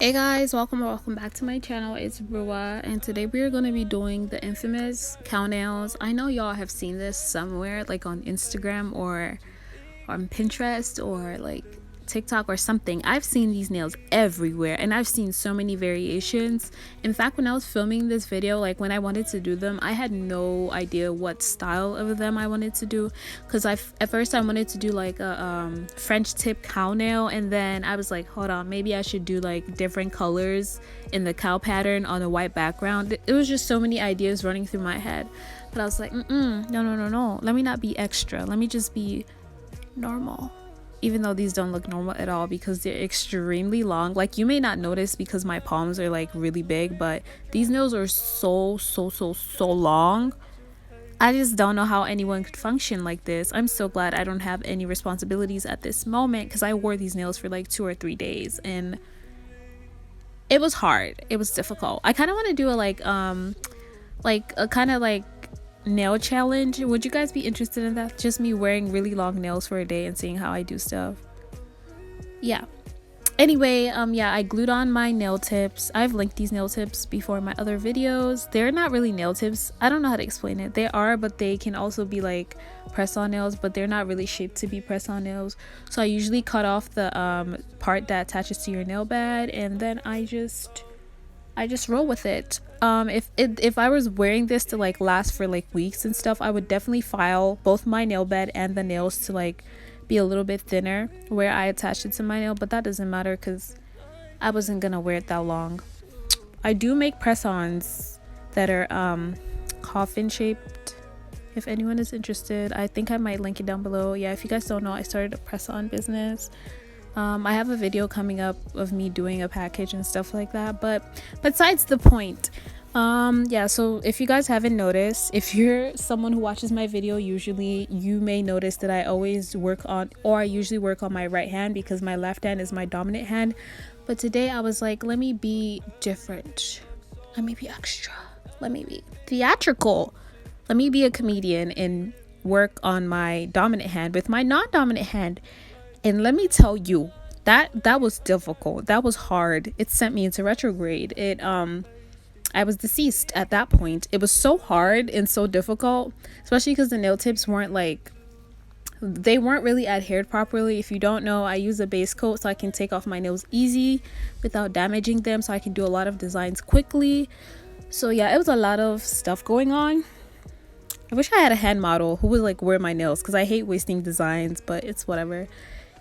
Hey guys, welcome back to my channel. It's Rua, and today we are going to be doing the infamous cow nails. I know y'all have seen this somewhere, like on Instagram or on Pinterest or like TikTok or something. I've seen these nails everywhere, and I've seen so many variations. In fact, when I was filming this video, like when I wanted to do them, I had no idea what style of them I wanted to do, because at first I wanted to do like a French tip cow nail, and then I was like, hold on, maybe I should do like different colors in the cow pattern on a white background. It was just so many ideas running through my head, but I was like, no, let me not be extra, let me just be normal. Even though these don't look normal at all because they're extremely long. Like, you may not notice because my palms are like really big, but these nails are so long. I just don't know how anyone could function like this. I'm so glad I don't have any responsibilities at this moment, because I wore these nails for like 2 or 3 days and it was hard. It was difficult. I kind of want to do a like a kind of like nail challenge. Would you guys be interested in that? Just me wearing really long nails for a day and seeing how I do stuff. Yeah. Anyway, yeah, I glued on my nail tips. I've linked these nail tips before in my other videos. They're not really nail tips. I don't know how to explain it. They are, but they can also be like press-on nails, but they're not really shaped to be press-on nails. So I usually cut off the part that attaches to your nail bed, and then I just roll with it. If I was wearing this to like last for like weeks and stuff, I would definitely file both my nail bed and the nails to like be a little bit thinner where I attached it to my nail, but that doesn't matter because I wasn't gonna wear it that long. I do make press-ons that are coffin shaped. If anyone is interested, I think I might link it down below. Yeah, if you guys don't know, I started a press-on business. I have a video coming up of me doing a package and stuff like that, but besides the point. Yeah, so if you guys haven't noticed, if you're someone who watches my video, usually you may notice that I usually work on my right hand because my left hand is my dominant hand. But today I was like, let me be different, let me be extra, let me be theatrical, let me be a comedian and work on my dominant hand with my non-dominant hand. And let me tell you, that was difficult. That was hard. It sent me into retrograde. I was deceased at that point. It was so hard and so difficult, especially because the nail tips weren't really adhered properly. If you don't know, I use a base coat so I can take off my nails easy without damaging them, so I can do a lot of designs quickly. So yeah, it was a lot of stuff going on. I wish I had a hand model who would like wear my nails, because I hate wasting designs, but it's whatever.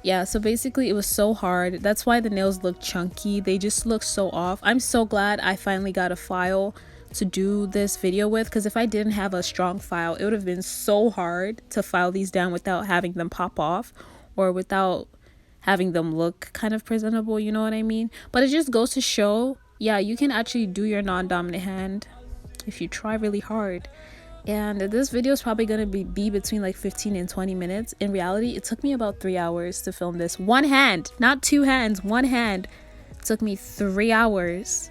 Yeah, so basically it was so hard. That's why the nails look chunky. They just look so off. I'm so glad I finally got a file to do this video with, because if I didn't have a strong file, it would have been so hard to file these down without having them pop off or without having them look kind of presentable, you know what I mean? But it just goes to show, yeah, you can actually do your non-dominant hand if you try really hard. And this video is probably going to be between like 15 and 20 minutes. In reality, it took me about 3 hours to film this. One hand, not two hands, one hand. It took me 3 hours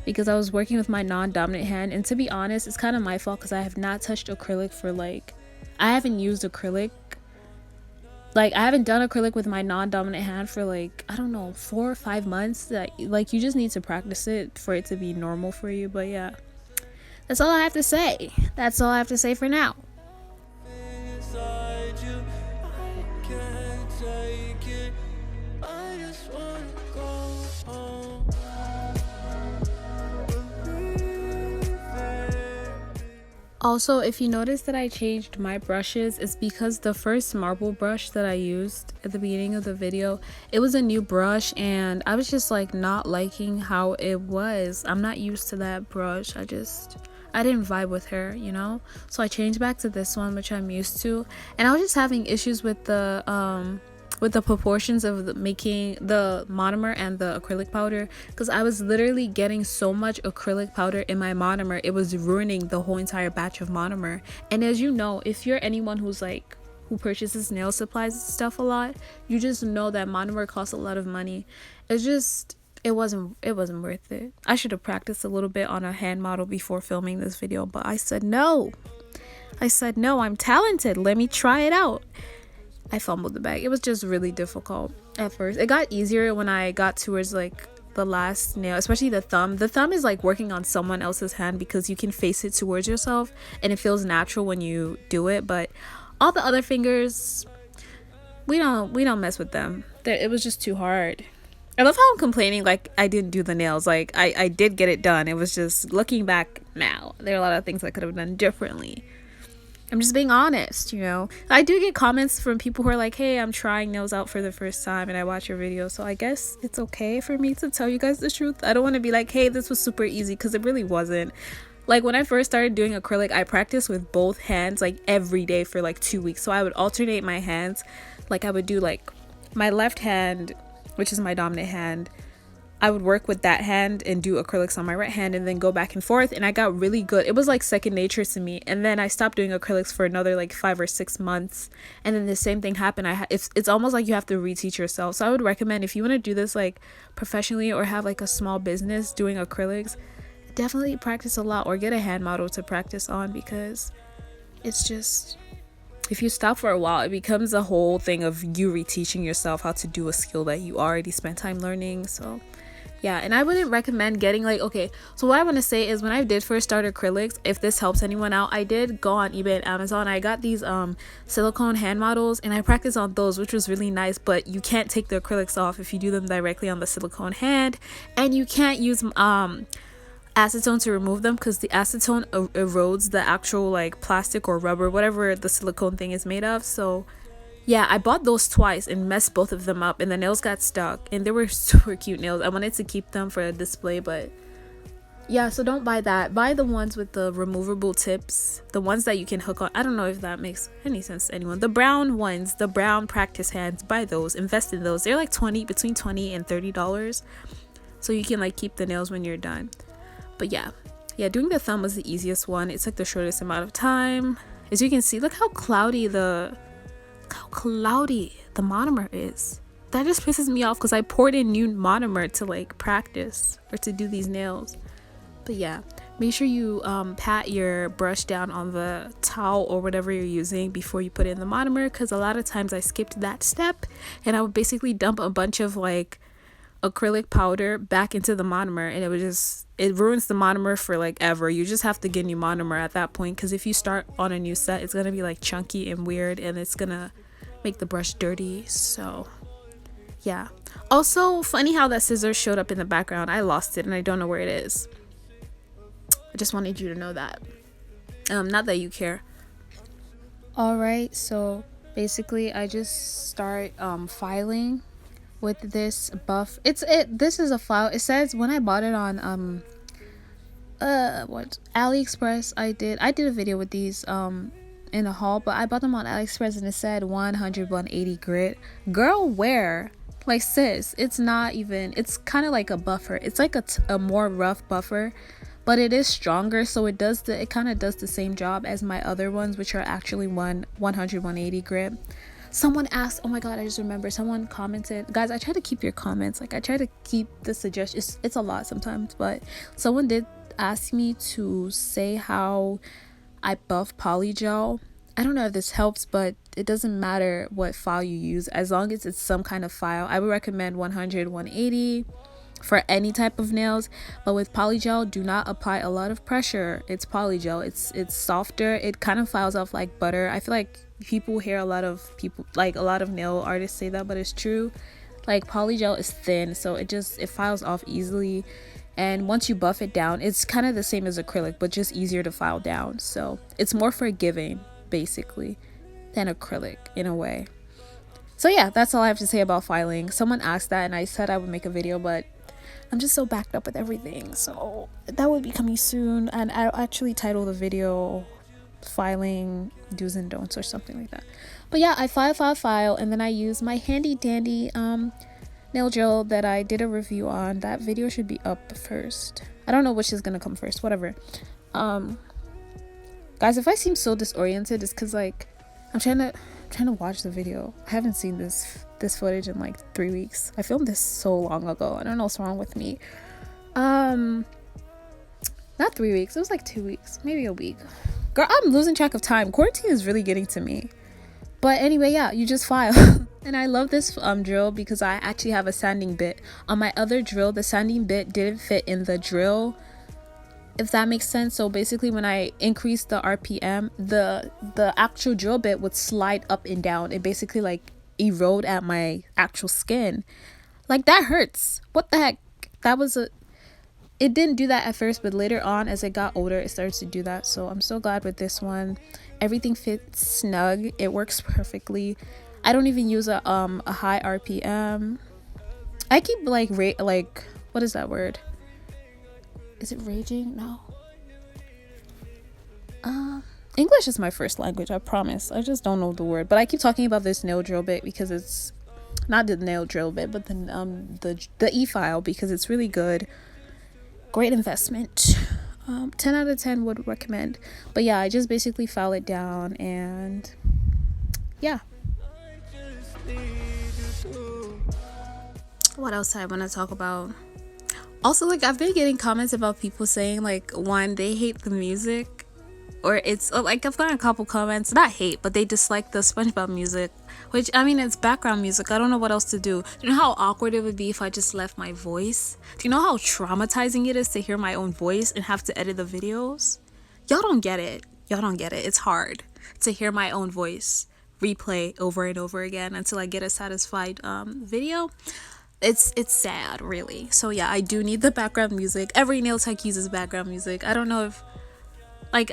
because I was working with my non-dominant hand. And to be honest, it's kind of my fault because I have not touched acrylic for I haven't used acrylic. Like, I haven't done acrylic with my non-dominant hand for like, I don't know, 4 or 5 months. Like, you just need to practice it for it to be normal for you. But yeah. That's all I have to say. That's all I have to say for now. Also, if you notice that I changed my brushes, it's because the first marble brush that I used at the beginning of the video, it was a new brush and I was just like not liking how it was. I'm not used to that brush. I didn't vibe with her, you know? So I changed back to this one, which I'm used to. And I was just having issues with the proportions of making the monomer and the acrylic powder, because I was literally getting so much acrylic powder in my monomer, it was ruining the whole entire batch of monomer. And as you know, if you're anyone who purchases nail supplies and stuff a lot, you just know that monomer costs a lot of money. It wasn't worth it. I should have practiced a little bit on a hand model before filming this video, but I said no, I'm talented, let me try it out. I fumbled the bag. It was just really difficult at first. It got easier when I got towards like the last nail, especially the thumb. The thumb is like working on someone else's hand because you can face it towards yourself and it feels natural when you do it. But all the other fingers, we don't mess with them. It was just too hard. I love how I'm complaining like I didn't do the nails. Like I did get it done. It was just looking back now, there are a lot of things I could have done differently. I'm just being honest, you know. I do get comments from people who are like, hey, I'm trying nails out for the first time and I watch your video, so I guess it's okay for me to tell you guys the truth. I don't want to be like, hey, this was super easy, because it really wasn't. Like when I first started doing acrylic, I practiced with both hands like every day for like 2 weeks. So I would alternate my hands. Like I would do like my left hand, which is my dominant hand, I would work with that hand and do acrylics on my right hand and then go back and forth, and I got really good. It was like second nature to me. And then I stopped doing acrylics for another like 5 or 6 months, and then the same thing happened. It's almost like you have to reteach yourself. So I would recommend, if you want to do this like professionally or have like a small business doing acrylics, definitely practice a lot or get a hand model to practice on, because it's just, if you stop for a while, it becomes a whole thing of you reteaching yourself how to do a skill that you already spent time learning. So yeah, and I wouldn't recommend getting like, okay, so what I want to say is, when I did first start acrylics, if this helps anyone out, I did go on eBay and Amazon. I got these silicone hand models and I practiced on those, which was really nice. But you can't take the acrylics off if you do them directly on the silicone hand, and you can't use acetone to remove them, because the acetone erodes the actual like plastic or rubber, whatever the silicone thing is made of. So yeah, I bought those twice and messed both of them up, and the nails got stuck, and they were super cute nails. I wanted to keep them for a display, but yeah, so don't buy that. Buy the ones with the removable tips, the ones that you can hook on. I don't know if that makes any sense to anyone. The brown ones, the brown practice hands, buy those, invest in those. They're like between $20 and $30, so you can like keep the nails when you're done. But yeah, doing the thumb was the easiest one. It's like the shortest amount of time. As you can see, look how cloudy the monomer is. That just pisses me off, because I poured in new monomer to like practice or to do these nails. But yeah, make sure you pat your brush down on the towel or whatever you're using before you put in the monomer, because a lot of times I skipped that step and I would basically dump a bunch of like acrylic powder back into the monomer, and it ruins the monomer for like ever. You just have to get new monomer at that point, because if you start on a new set, it's gonna be like chunky and weird, and it's gonna make the brush dirty. So yeah, also funny how that scissor showed up in the background. I lost it and I don't know where it is. I just wanted you to know that, not that you care. All right, so basically I just start filing with this buff. This is a file. It says, when I bought it on Aliexpress, I did a video with these in a haul, but I bought them on Aliexpress and it said 180 grit. Girl, where? Like, sis, it's not even, it's kind of like a buffer. It's like a more rough buffer, but it is stronger, so it kind of does the same job as my other ones, which are actually 180 grit. Someone asked, oh my god, I just remember, someone commented, guys, I try to keep your comments, like I try to keep the suggestions. It's a lot sometimes, but someone did ask me to say how I buff polygel. I don't know if this helps, but it doesn't matter what file you use, as long as it's some kind of file. I would recommend 100, 180 for any type of nails, but with polygel, do not apply a lot of pressure. It's polygel, it's softer, it kind of files off like butter. I feel like people hear a lot of nail artists say that, but it's true. Like, polygel is thin, so it files off easily, and once you buff it down, it's kind of the same as acrylic, but just easier to file down. So it's more forgiving basically than acrylic in a way. So yeah, that's all I have to say about filing. Someone asked that and I said I would make a video, but I'm just so backed up with everything, so that will be coming soon, and I'll actually title the video filing do's and don'ts or something like that. But yeah, I file, and then I use my handy dandy nail gel that I did a review on. That video should be up first. I don't know which is gonna come first, whatever. Guys, if I seem so disoriented, it's because like I'm trying to watch the video. I haven't seen this footage in like 3 weeks. I filmed this so long ago. I don't know what's wrong with me. Not 3 weeks, it was like 2 weeks, maybe a week. Girl, I'm losing track of time. Quarantine is really getting to me. But anyway, yeah, you just file. And I love this drill because I actually have a sanding bit. On my other drill, the sanding bit didn't fit in the drill, if that makes sense. So basically when I increased the RPM, the actual drill bit would slide up and down and basically like erode at my actual skin. Like, that hurts. What the heck? That was a It didn't do that at first, but later on as it got older it started to do that. So I'm so glad with this one. Everything fits snug. It works perfectly. I don't even use a high RPM. I keep like what is that word? Is it raging? No. English is my first language, I promise. I just don't know the word. But I keep talking about this nail drill bit because it's not the nail drill bit, but the e-file, because it's really good. Great investment. 10 out of 10 would recommend. But yeah, I just basically file it down, and yeah. What else I want to talk about? Also, like, I've been getting comments about people saying like, one, they hate the music, or it's like I've gotten a couple comments, not hate, but they dislike the SpongeBob music, which, I mean, it's background music. I don't know what else to do. Do you know how awkward it would be if I just left my voice? Do you know how traumatizing it is to hear my own voice and have to edit the videos? Y'all don't get it. It's hard to hear my own voice replay over and over again until I get a satisfied video. It's sad, really. So yeah, I do need the background music. Every nail tech uses background music. I don't know if, like,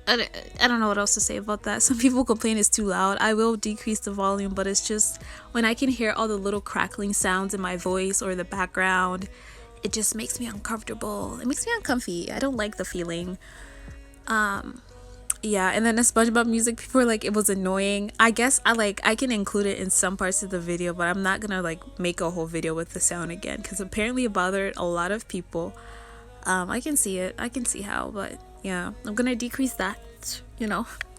I don't know what else to say about that. Some people complain it's too loud. I will decrease the volume, but it's just when I can hear all the little crackling sounds in my voice or the background, it just makes me uncomfortable. It makes me uncomfy. I don't like the feeling. Yeah, and then the SpongeBob music, people are like, it was annoying. I guess I can include it in some parts of the video, but I'm not gonna like make a whole video with the sound again, because apparently it bothered a lot of people. I can see it. I can see how, but yeah, I'm gonna decrease that,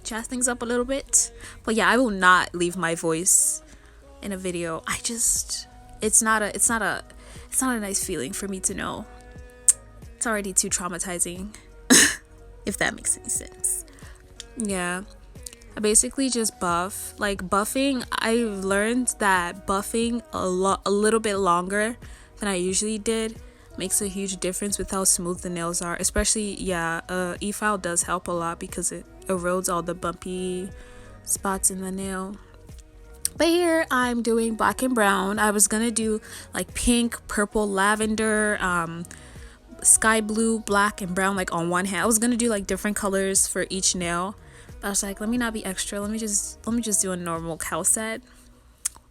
jazz things up a little bit. But yeah, I will not leave my voice in a video. It's not a nice feeling for me to know. It's already too traumatizing, if that makes any sense. Yeah, I basically just buff. Like, buffing, I learned that buffing a little bit longer than I usually did makes a huge difference with how smooth the nails are. Especially, e-file does help a lot because it erodes all the bumpy spots in the nail. But here I'm doing black and brown. I was gonna do like pink, purple, lavender, sky blue, black, and brown, like on one hand. I was gonna do like different colors for each nail, but I was like, let me not be extra. Let me just do a normal cow set,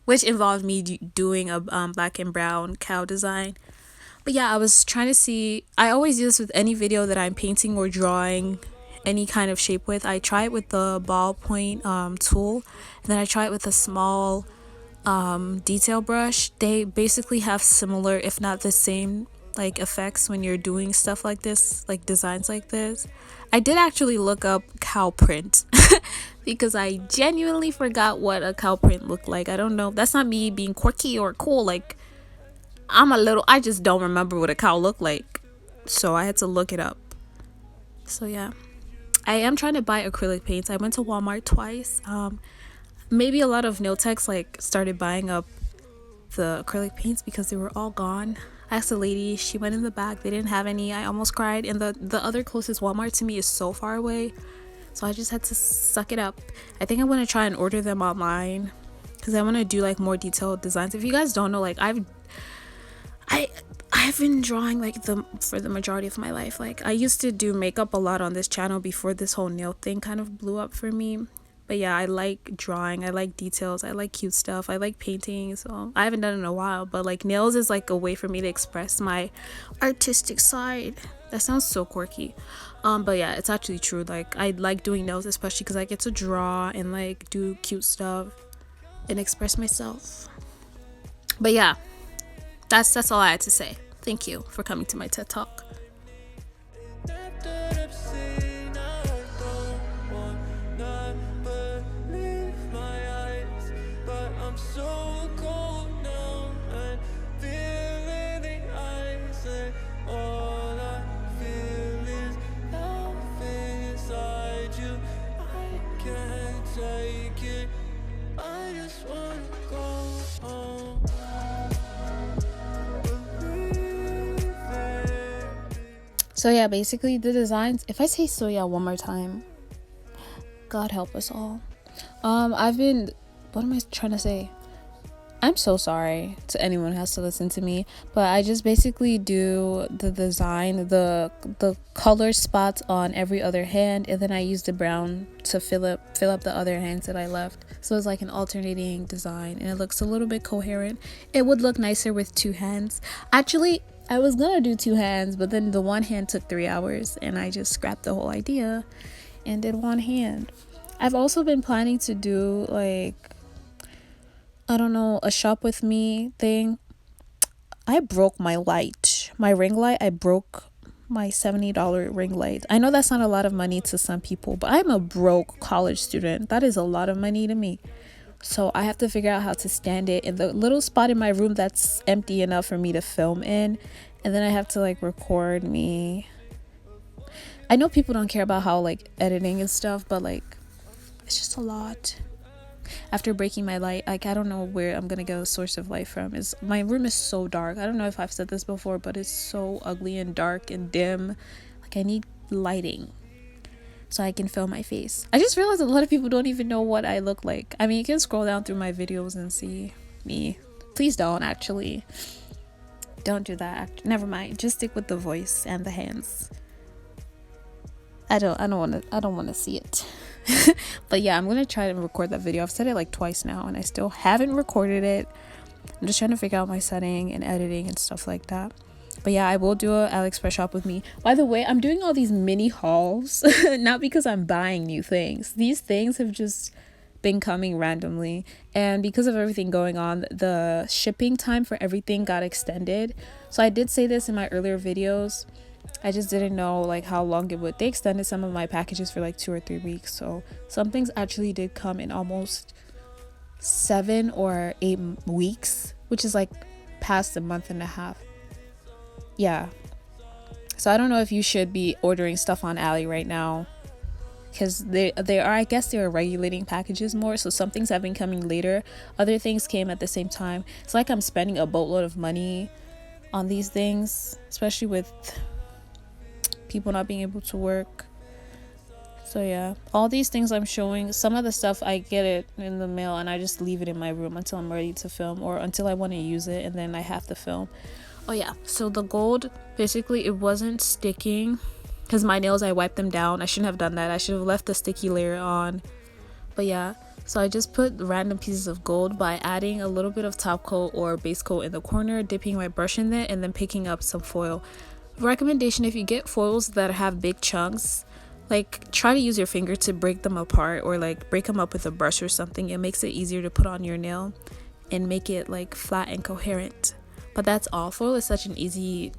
which involved me doing a black and brown cow design. But yeah, I was trying to see. I always do this with any video that I'm painting or drawing any kind of shape with. I try it with the ballpoint tool, and then I try it with a small detail brush. They basically have similar, if not the same, like effects when you're doing stuff like this, like designs like this. I did actually look up cow print because I genuinely forgot what a cow print looked like. I don't know. That's not me being quirky or cool. Like, I just don't remember what a cow looked like. So I had to look it up. So yeah. I am trying to buy acrylic paints. I went to Walmart twice. Maybe a lot of nail techs like started buying up the acrylic paints because they were all gone. I asked a lady, she went in the back, they didn't have any. I almost cried, and the other closest Walmart to me is so far away, so I just had to suck it up. I think I'm gonna try and order them online because I want to do like more detailed designs. If you guys don't know, like I've been drawing like for the majority of my life. Like, I used to do makeup a lot on this channel before this whole nail thing kind of blew up for me. But yeah, I like drawing, I like details, I like cute stuff, I like painting. So I haven't done it in a while, but like nails is like a way for me to express my artistic side. That sounds so quirky, but yeah, it's actually true. Like, I like doing nails, especially because I get to draw and like do cute stuff and express myself. But yeah, that's all I had to say. Thank you for coming to my TED Talk. I just wanna go So yeah, basically the designs, if I say so yeah one more time, God help us all. What am I trying to say? I'm so sorry to anyone who has to listen to me, but I just basically do the design, the color spots on every other hand, and then I use the brown to fill up the other hands that I left. So it's like an alternating design, and it looks a little bit coherent. It would look nicer with two hands. Actually, I was gonna do two hands, but then the one hand took 3 hours, and I just scrapped the whole idea and did one hand. I've also been planning to do like, I don't know, a shop with me thing. I broke my ring light. I broke my $70 ring light. I know that's not a lot of money to some people, but I'm a broke college student. That is a lot of money to me. So I have to figure out how to stand it in the little spot in my room that's empty enough for me to film in. And then I have to like record me. I know people don't care about how like editing and stuff, but like it's just a lot. After breaking my light, like I don't know where I'm gonna get a source of light from. Is my room is so dark. I don't know if I've said this before, but it's so ugly and dark and dim. Like I need lighting so I can film my face. I just realized a lot of people don't even know what I look like. I mean, you can scroll down through my videos and see me. Please don't, actually. Don't do that. Never mind. Just stick with the voice and the hands. I don't want to see it. But yeah, I'm gonna try to record that video. I've said it like twice now and I still haven't recorded it. I'm just trying to figure out my setting and editing and stuff like that. But yeah, I will do a Aliexpress shop with me. By the way, I'm doing all these mini hauls not because I'm buying new things. These things have just been coming randomly, and because of everything going on, the shipping time for everything got extended. So I did say this in my earlier videos, I just didn't know like how long it would. They extended some of my packages for like 2 or 3 weeks, so some things actually did come in almost 7 or 8 weeks, which is like past a month and a half. Yeah, so I don't know if you should be ordering stuff on Ali right now, because they are, I guess they are regulating packages more, so some things have been coming later, other things came at the same time. It's like I'm spending a boatload of money on these things, especially with people not being able to work. So yeah, all these things I'm showing, some of the stuff I get it in the mail and I just leave it in my room until I'm ready to film, or until I want to use it and then I have to film. Oh yeah, so the gold, basically it wasn't sticking because my nails, I wiped them down. I shouldn't have done that. I should have left the sticky layer on. But yeah, so I just put random pieces of gold by adding a little bit of top coat or base coat in the corner, dipping my brush in it, and then picking up some foil. Recommendation, if you get foils that have big chunks, like try to use your finger to break them apart, or like break them up with a brush or something. It makes it easier to put on your nail and make it like flat and coherent. But that's all. Foil is such an easy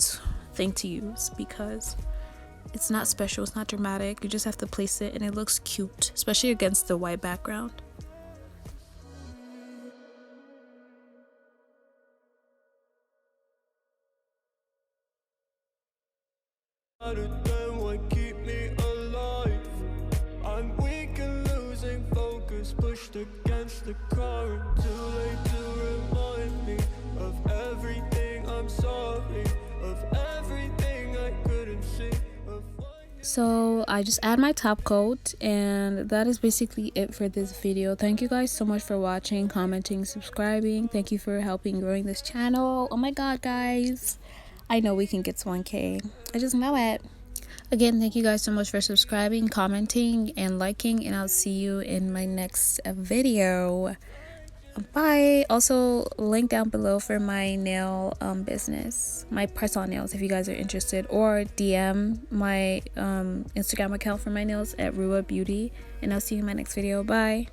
thing to use because it's not special, it's not dramatic. You just have to place it and it looks cute, especially against the white background. I'm weak and losing focus, pushed against the current, too late to remind me of everything. I'm sorry, of everything I couldn't see. So I just add my top coat, and that is basically it for this video. Thank you guys so much for watching, commenting, subscribing. Thank you for helping growing this channel. Oh my god, guys, I know we can get to 1K. I just know it. Again, thank you guys so much for subscribing, commenting, and liking, and I'll see you in my next video. Bye. Also, link down below for my nail business, my press-on nails, if you guys are interested, or DM my Instagram account for my nails at Rua Beauty, and I'll see you in my next video. Bye.